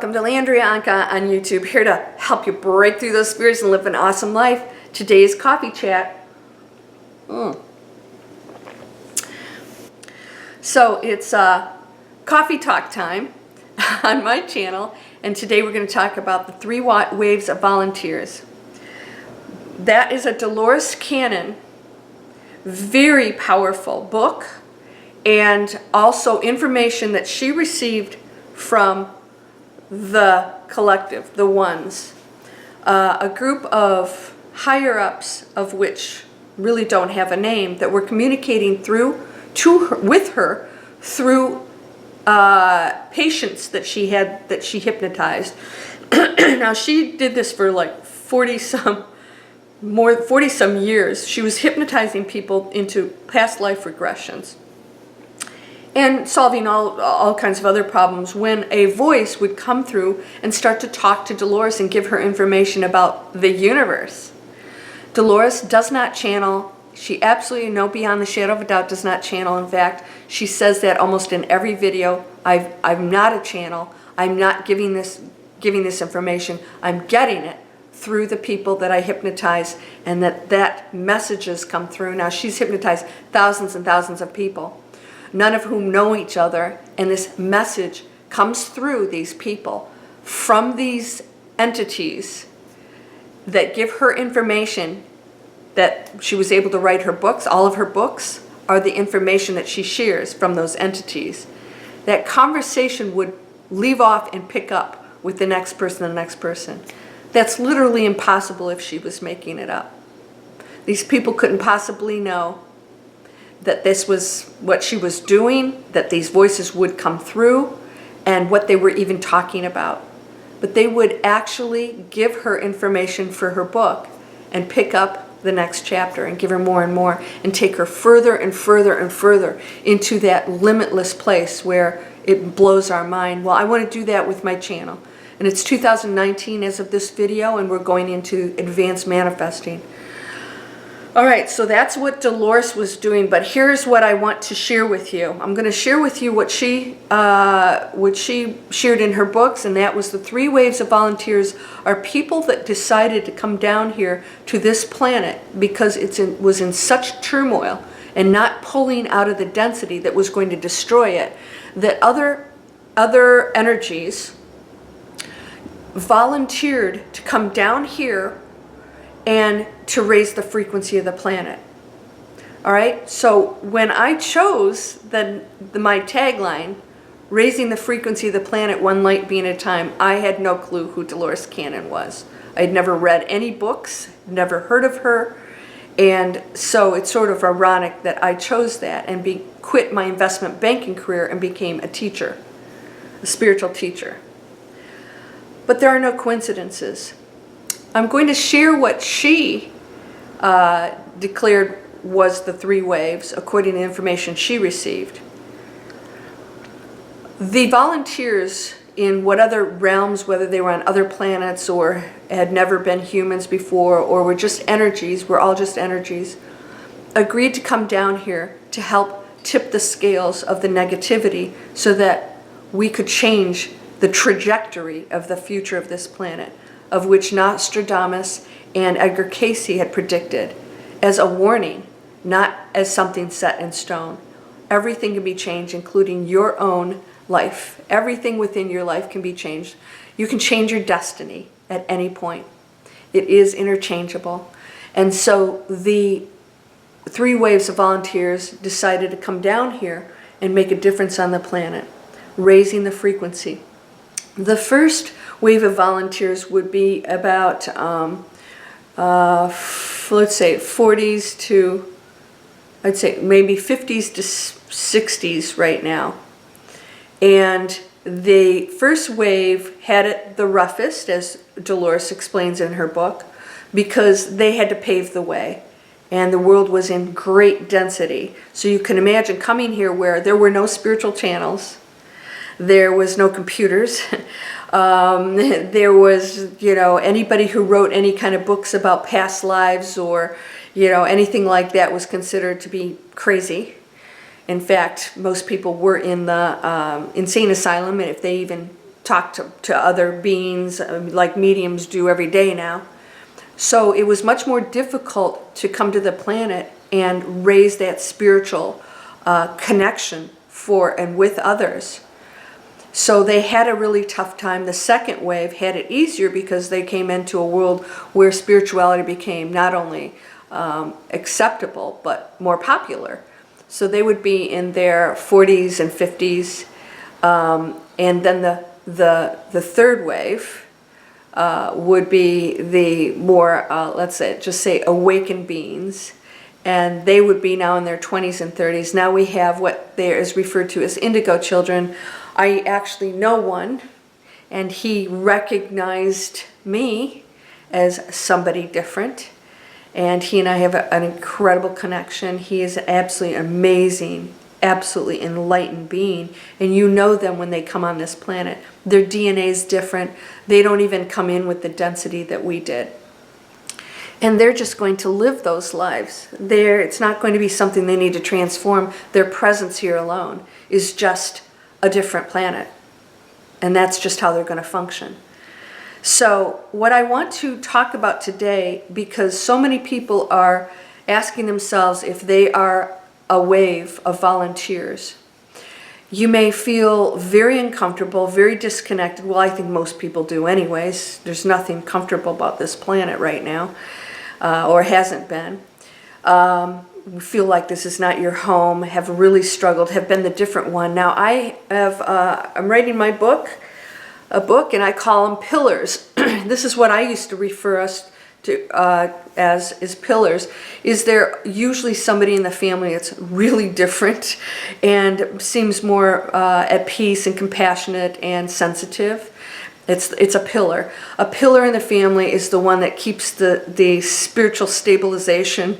Welcome to Landria Onkka on YouTube, here to help you break through those spirits and live an awesome life. Today's coffee chat. So it's coffee talk time on my channel, and today we're going to talk about the 3 waves of volunteers. That is a Dolores Cannon, very powerful book, and also information that she received from the collective, the ones, a group of higher-ups of which really don't have a name, that were communicating with her through patients that she hypnotized. Now she did this for like 40 some years. She was hypnotizing people into past life regressions and solving all kinds of other problems, when a voice would come through and start to talk to Dolores and give her information about the universe. Dolores does not channel. She absolutely, no, beyond the shadow of a doubt, does not channel. In fact, she says that almost in every video. I'm not a channel. I'm not giving this information. I'm getting it through the people that I hypnotize, and that messages come through. Now, she's hypnotized thousands and thousands of people, none of whom know each other, and this message comes through these people from these entities that give her information that she was able to write her books. All of her books are the information that she shares from those entities. That conversation would leave off and pick up with the next person and the next person. That's literally impossible if she was making it up. These people couldn't possibly know that this was what she was doing, that these voices would come through, and what they were even talking about. But they would actually give her information for her book and pick up the next chapter and give her more and more and take her further and further and further into that limitless place where it blows our mind. Well, I want to do that with my channel. And it's 2019 as of this video, and we're going into advanced manifesting. All right, so that's what Dolores was doing, but here's what I want to share with you. I'm going to share with you what she shared in her books, and that was the 3 waves of volunteers are people that decided to come down here to this planet because it was in such turmoil and not pulling out of the density that was going to destroy it, that other energies volunteered to come down here and to raise the frequency of the planet. All right, so when I chose my tagline, raising the frequency of the planet, one light being at a time, I had no clue who Dolores Cannon was. I'd never read any books, never heard of her, and so it's sort of ironic that I chose that and quit my investment banking career and became a teacher, a spiritual teacher. But there are no coincidences. I'm going to share what she declared was the 3 waves, according to the information she received. The volunteers in what other realms, whether they were on other planets or had never been humans before or were just energies, we're all just energies, agreed to come down here to help tip the scales of the negativity so that we could change the trajectory of the future of this planet, of which Nostradamus and Edgar Cayce had predicted, as a warning, not as something set in stone. Everything can be changed, including your own life. Everything within your life can be changed. You can change your destiny at any point. It is interchangeable. And so the 3 waves of volunteers decided to come down here and make a difference on the planet, raising the frequency. The first wave of volunteers would be about, let's say 40s to, I'd say maybe 50s to 60s right now. And the first wave had it the roughest, as Dolores explains in her book, because they had to pave the way. And the world was in great density. So you can imagine coming here where there were no spiritual channels, there was no computers. There was, anybody who wrote any kind of books about past lives or, anything like that was considered to be crazy. In fact, most people were in the insane asylum, and if they even talk to other beings like mediums do every day now. So it was much more difficult to come to the planet and raise that spiritual connection for and with others. So they had a really tough time. The second wave had it easier because they came into a world where spirituality became not only acceptable but more popular. So they would be in their 40s and 50s, and then the third wave would be the more, let's say awakened beings, and they would be now in their 20s and 30s. Now we have what there is referred to as indigo children. I actually know one, and he recognized me as somebody different, and he and I have an incredible connection. He is an absolutely amazing, absolutely enlightened being, and you know them when they come on this planet. Their DNA is different. They don't even come in with the density that we did. And they're just going to live those lives. It's not going to be something they need to transform. Their presence here alone is just a different planet. And that's just how they're going to function. So what I want to talk about today, because so many people are asking themselves if they are a wave of volunteers. You may feel very uncomfortable, very disconnected. Well, I think most people do anyways. There's nothing comfortable about this planet right now, or hasn't been. You feel like this is not your home, have really struggled, have been the different one. Now I'm writing my book, and I call them pillars. This is what I used to refer us to as pillars. Is there usually somebody in the family that's really different and seems more at peace and compassionate and sensitive? It's a pillar. A pillar in the family is the one that keeps the spiritual stabilization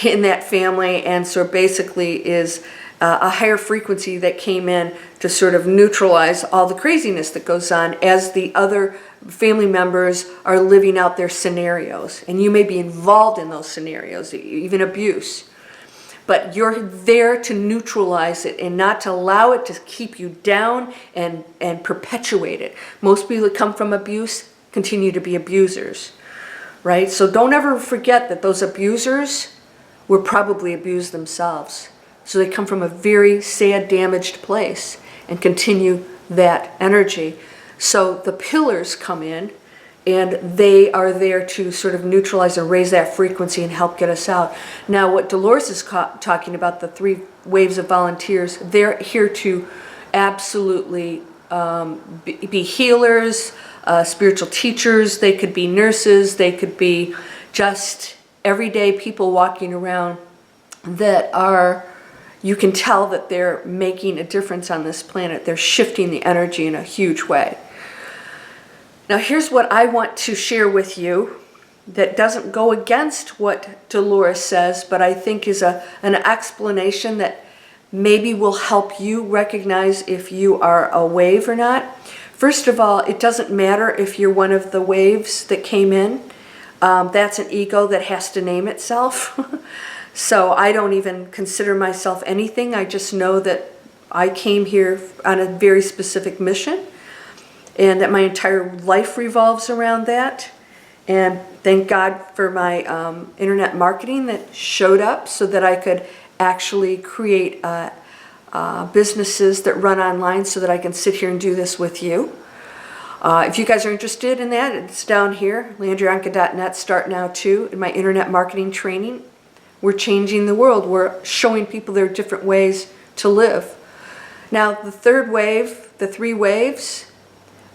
in that family, and so basically is a higher frequency that came in to sort of neutralize all the craziness that goes on as the other family members are living out their scenarios. And you may be involved in those scenarios, even abuse. But you're there to neutralize it and not to allow it to keep you down and perpetuate it. Most people that come from abuse continue to be abusers, right? So don't ever forget that those abusers were probably abused themselves. So they come from a very sad, damaged place and continue that energy. So the pillars come in, and they are there to sort of neutralize and raise that frequency and help get us out. Now, what Dolores is talking about, the 3 waves of volunteers, they're here to absolutely be healers, spiritual teachers. They could be nurses. They could be just everyday people walking around that are, you can tell that they're making a difference on this planet. They're shifting the energy in a huge way. Now here's what I want to share with you that doesn't go against what Dolores says, but I think is an explanation that maybe will help you recognize if you are a wave or not. First of all, it doesn't matter if you're one of the waves that came in. That's an ego that has to name itself. So I don't even consider myself anything. I just know that I came here on a very specific mission, and that my entire life revolves around that. And thank God for my internet marketing that showed up so that I could actually create businesses that run online so that I can sit here and do this with you. If you guys are interested in that, it's down here, landriaonkka.net, start now too, in my internet marketing training. We're changing the world. We're showing people there are different ways to live. Now, the third wave, the 3 waves,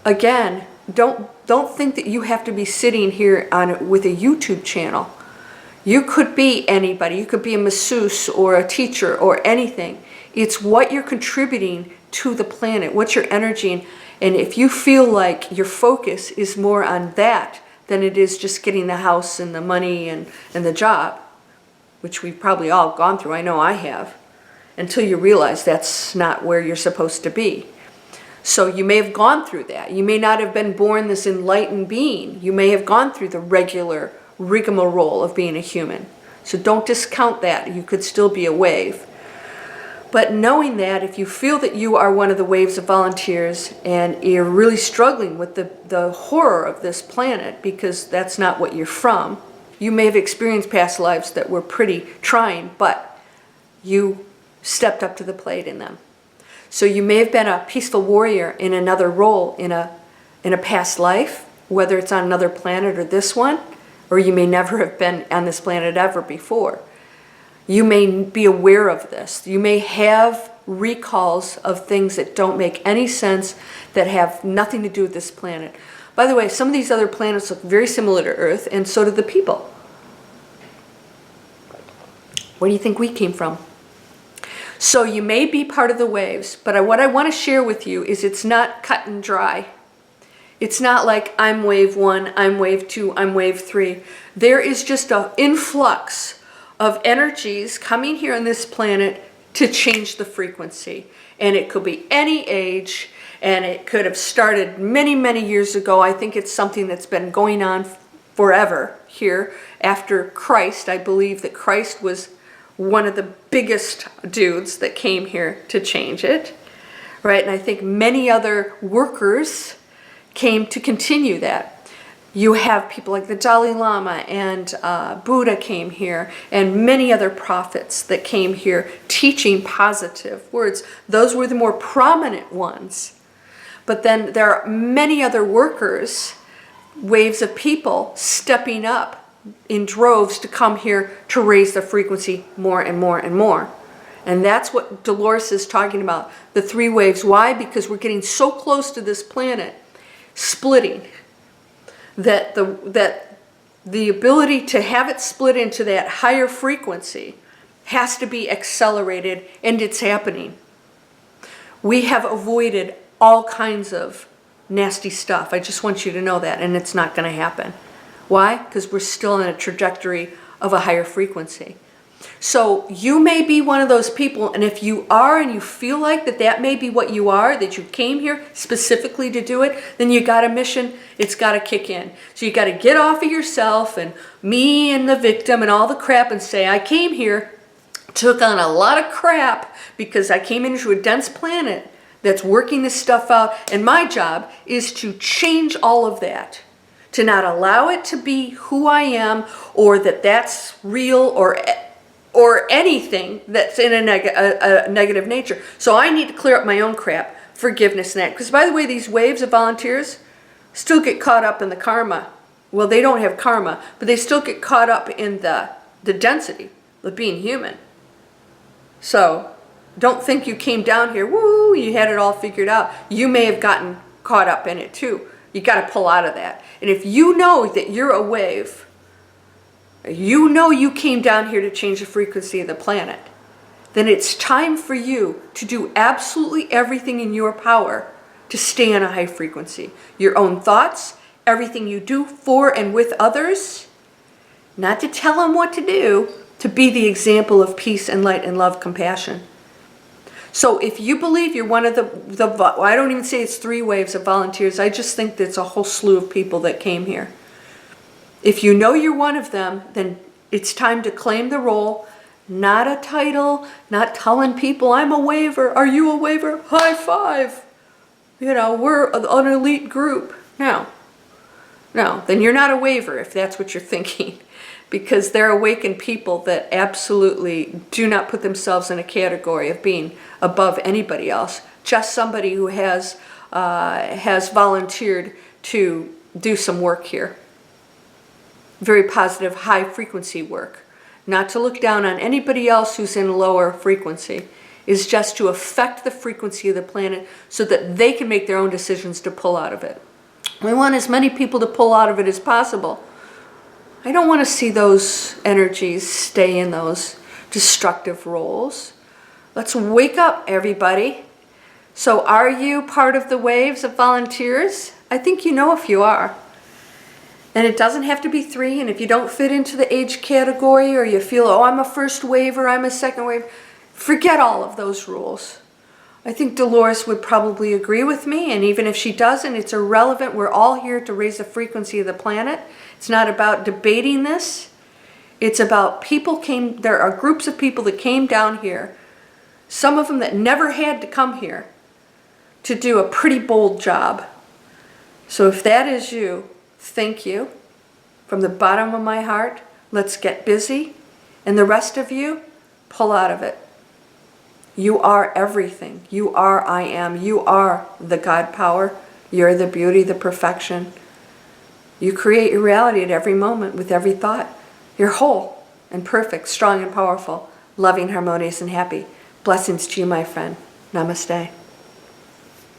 again, don't think that you have to be sitting here with a YouTube channel. You could be anybody. You could be a masseuse or a teacher or anything. It's what you're contributing to the planet, what's your energy. And if you feel like your focus is more on that than it is just getting the house and the money and the job, which we've probably all gone through, I know I have, until you realize that's not where you're supposed to be. So you may have gone through that. You may not have been born this enlightened being. You may have gone through the regular rigmarole of being a human. So don't discount that. You could still be a wave. But knowing that, if you feel that you are one of the waves of volunteers and you're really struggling with the horror of this planet, because that's not what you're from, you may have experienced past lives that were pretty trying, but you stepped up to the plate in them. So you may have been a peaceful warrior in another role in a past life, whether it's on another planet or this one, or you may never have been on this planet ever before. You may be aware of this. You may have recalls of things that don't make any sense, that have nothing to do with this planet. By the way, some of these other planets look very similar to Earth, and so do the people. Where do you think we came from? So you may be part of the waves, but what I want to share with you is it's not cut and dry. It's not like I'm wave 1, I'm wave 2, I'm wave 3. There is just an influx of energies coming here on this planet to change the frequency. And it could be any age, and it could have started many, many years ago. I think it's something that's been going on forever here. After Christ, I believe that Christ was one of the biggest dudes that came here to change it, right? And I think many other workers came to continue that. You have people like the Dalai Lama and Buddha came here, and many other prophets that came here teaching positive words. Those were the more prominent ones. But then there are many other workers, waves of people stepping up in droves to come here to raise the frequency more and more and more. And that's what Dolores is talking about, the 3 waves. Why? Because we're getting so close to this planet splitting, that the ability to have it split into that higher frequency has to be accelerated, and it's happening. We have avoided all kinds of nasty stuff. I just want you to know that, and it's not going to happen. Why? Because we're still on a trajectory of a higher frequency. So you may be one of those people, and if you are and you feel like that may be what you are, that you came here specifically to do it, then you got a mission. It's got to kick in. So you got to get off of yourself and me and the victim and all the crap and say, I came here, took on a lot of crap because I came into a dense planet that's working this stuff out, and my job is to change all of that, to not allow it to be who I am, or that's real, or anything that's in a negative nature. So I need to clear up my own crap, forgiveness and that. Because by the way, these waves of volunteers still get caught up in the karma. Well, they don't have karma, but they still get caught up in the density of being human. So don't think you came down here, woo, you had it all figured out. You may have gotten caught up in it too. You got to pull out of that. And if you know that you're a wave, you know you came down here to change the frequency of the planet, then it's time for you to do absolutely everything in your power to stay on a high frequency. Your own thoughts, everything you do for and with others, not to tell them what to do, to be the example of peace and light and love, compassion. So if you believe you're one of I don't even say it's 3 waves of volunteers, I just think that's a whole slew of people that came here. If you know you're one of them, then it's time to claim the role, not a title, not telling people I'm a waver. Are you a waver? High five. You know, we're an elite group. No, then you're not a waver if that's what you're thinking, because they're awakened people that absolutely do not put themselves in a category of being above anybody else. Just somebody who has volunteered to do some work here. Very positive, high frequency work. Not to look down on anybody else who's in lower frequency. Is just to affect the frequency of the planet so that they can make their own decisions to pull out of it. We want as many people to pull out of it as possible. I don't want to see those energies stay in those destructive roles. Let's wake up, everybody. So are you part of the waves of volunteers? I think you know if you are. And it doesn't have to be 3, and if you don't fit into the age category, or you feel, oh, I'm a first waver, I'm a second waver, forget all of those rules. I think Dolores would probably agree with me, and even if she doesn't, it's irrelevant. We're all here to raise the frequency of the planet. It's not about debating this. It's about there are groups of people that came down here Some of them that never had to come here to do a pretty bold job. So if that is you, thank you. From the bottom of my heart, let's get busy. And the rest of you, pull out of it. You are everything. You are I am. You are the God power. You're the beauty, the perfection. You create your reality at every moment with every thought. You're whole and perfect, strong and powerful, loving, harmonious, and happy. Blessings to you, my friend. Namaste.